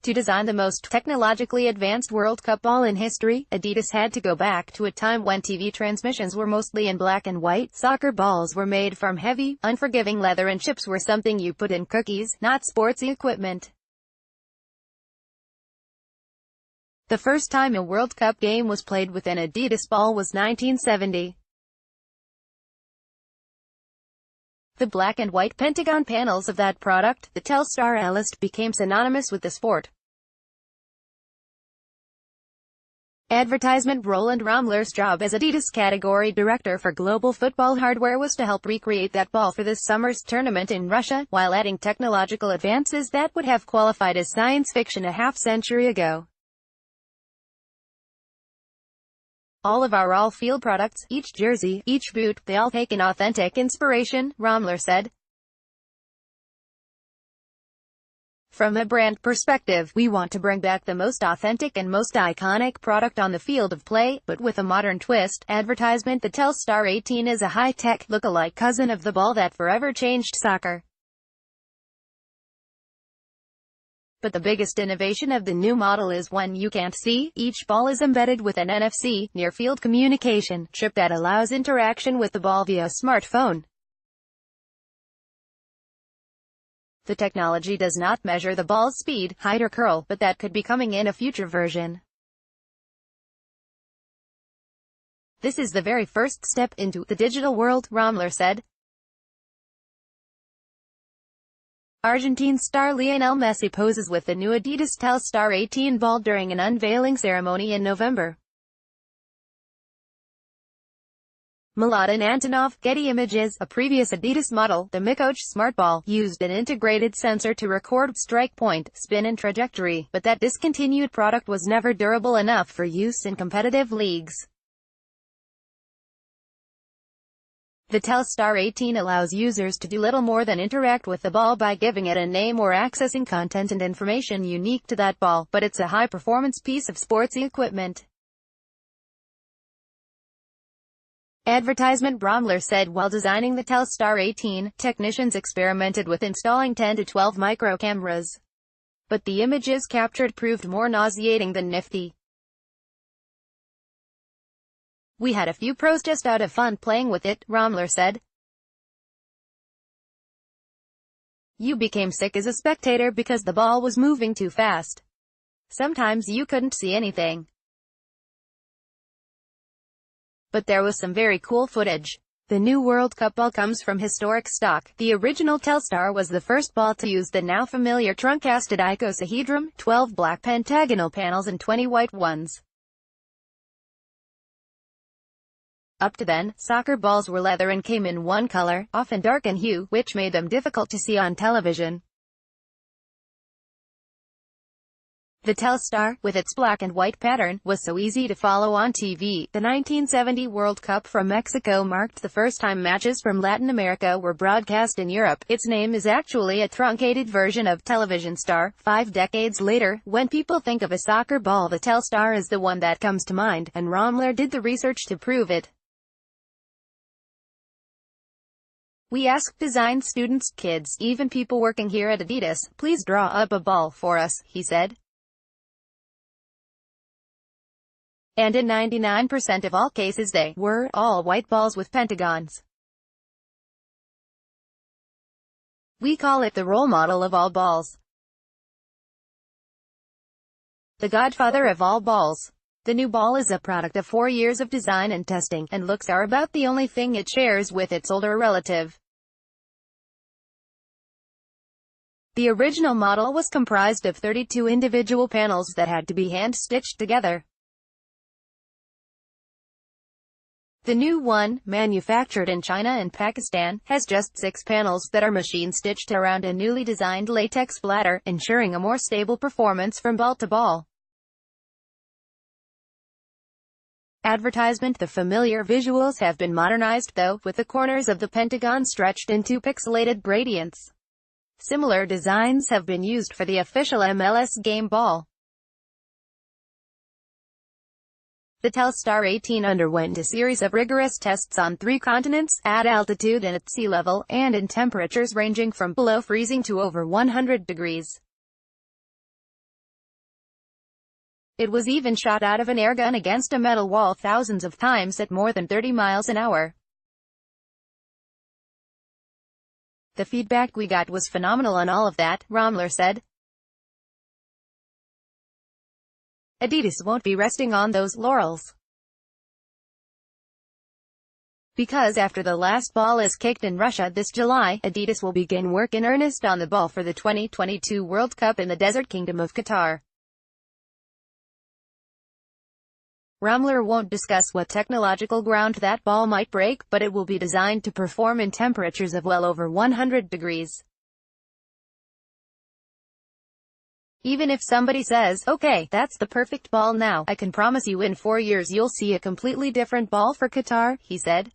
To design the most technologically advanced World Cup ball in history, Adidas had to go back to a time when TV transmissions were mostly in black and white. Soccer balls were made from heavy, unforgiving leather and chips were something you put in cookies, not sportsy equipment. The first time a World Cup game was played with an Adidas ball was 1970. The black and white pentagon panels of that product, the Telstar Elast, became synonymous with the sport. Advertisement Roland Rommler's job as Adidas category director for global football hardware was to help recreate that ball for this summer's tournament in Russia, while adding technological advances that would have qualified as science fiction a half-century ago. All of our all-field products, each jersey, each boot, they all take an authentic inspiration, Rommler said. From a brand perspective, we want to bring back the most authentic and most iconic product on the field of play, but with a modern twist. Advertisement The Telstar 18 is a high-tech, look-alike cousin of the ball that forever changed soccer. But the biggest innovation of the new model is one you can't see. Each ball is embedded with an NFC, near-field communication, chip that allows interaction with the ball via a smartphone. The technology does not measure the ball's speed, height or curl, but that could be coming in a future version. This is the very first step into the digital world, Rommler said. Argentine star Lionel Messi poses with the new Adidas Telstar 18 ball during an unveiling ceremony in November. Mladen Antonov, Getty Images. A previous Adidas model, the Micoach Smart Ball, used an integrated sensor to record strike point, spin and trajectory, but that discontinued product was never durable enough for use in competitive leagues. The Telstar 18 allows users to do little more than interact with the ball by giving it a name or accessing content and information unique to that ball, but it's a high-performance piece of sportsy equipment. Advertisement Rommler said while designing the Telstar 18, technicians experimented with installing 10 to 12 micro cameras. But the images captured proved more nauseating than nifty. We had a few pros just out of fun playing with it, Rommler said. You became sick as a spectator because the ball was moving too fast. Sometimes you couldn't see anything. But there was some very cool footage. The new World Cup ball comes from historic stock. The original Telstar was the first ball to use the now familiar trunk-casted icosahedron, 12 black pentagonal panels and 20 white ones. Up to then, soccer balls were leather and came in one color, often dark in hue, which made them difficult to see on television. The Telstar, with its black and white pattern, was so easy to follow on TV. The 1970 World Cup from Mexico marked the first time matches from Latin America were broadcast in Europe. Its name is actually a truncated version of Television Star. 5 decades later, when people think of a soccer ball, the Telstar is the one that comes to mind, and Rommler did the research to prove it. We asked design students, kids, even people working here at Adidas, please draw up a ball for us, he said. And in 99% of all cases they were all white balls with pentagons. We call it the role model of all balls. The godfather of all balls. The new ball is a product of 4 years of design and testing, and looks are about the only thing it shares with its older relative. The original model was comprised of 32 individual panels that had to be hand-stitched together. The new one, manufactured in China and Pakistan, has just 6 panels that are machine-stitched around a newly designed latex bladder, ensuring a more stable performance from ball to ball. Advertisement. The familiar visuals have been modernized though, with the corners of the pentagon stretched into pixelated gradients. Similar designs have been used for the official MLS game ball. The Telstar 18 underwent a series of rigorous tests on 3 continents, at altitude and at sea level, and in temperatures ranging from below freezing to over 100 degrees. It was even shot out of an air gun against a metal wall thousands of times at more than 30 miles an hour. The feedback we got was phenomenal on all of that, Ramler said. Adidas won't be resting on those laurels. Because after the last ball is kicked in Russia this July, Adidas will begin work in earnest on the ball for the 2022 World Cup in the Desert Kingdom of Qatar. Ramler won't discuss what technological ground that ball might break, but it will be designed to perform in temperatures of well over 100 degrees. Even if somebody says, okay, that's the perfect ball now, I can promise you in 4 years you'll see a completely different ball for Qatar, he said.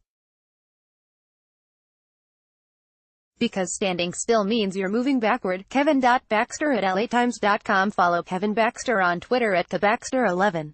Because standing still means you're moving backward. Kevin.Baxter at LATimes.com. Follow Kevin Baxter on Twitter at KeBaxter11.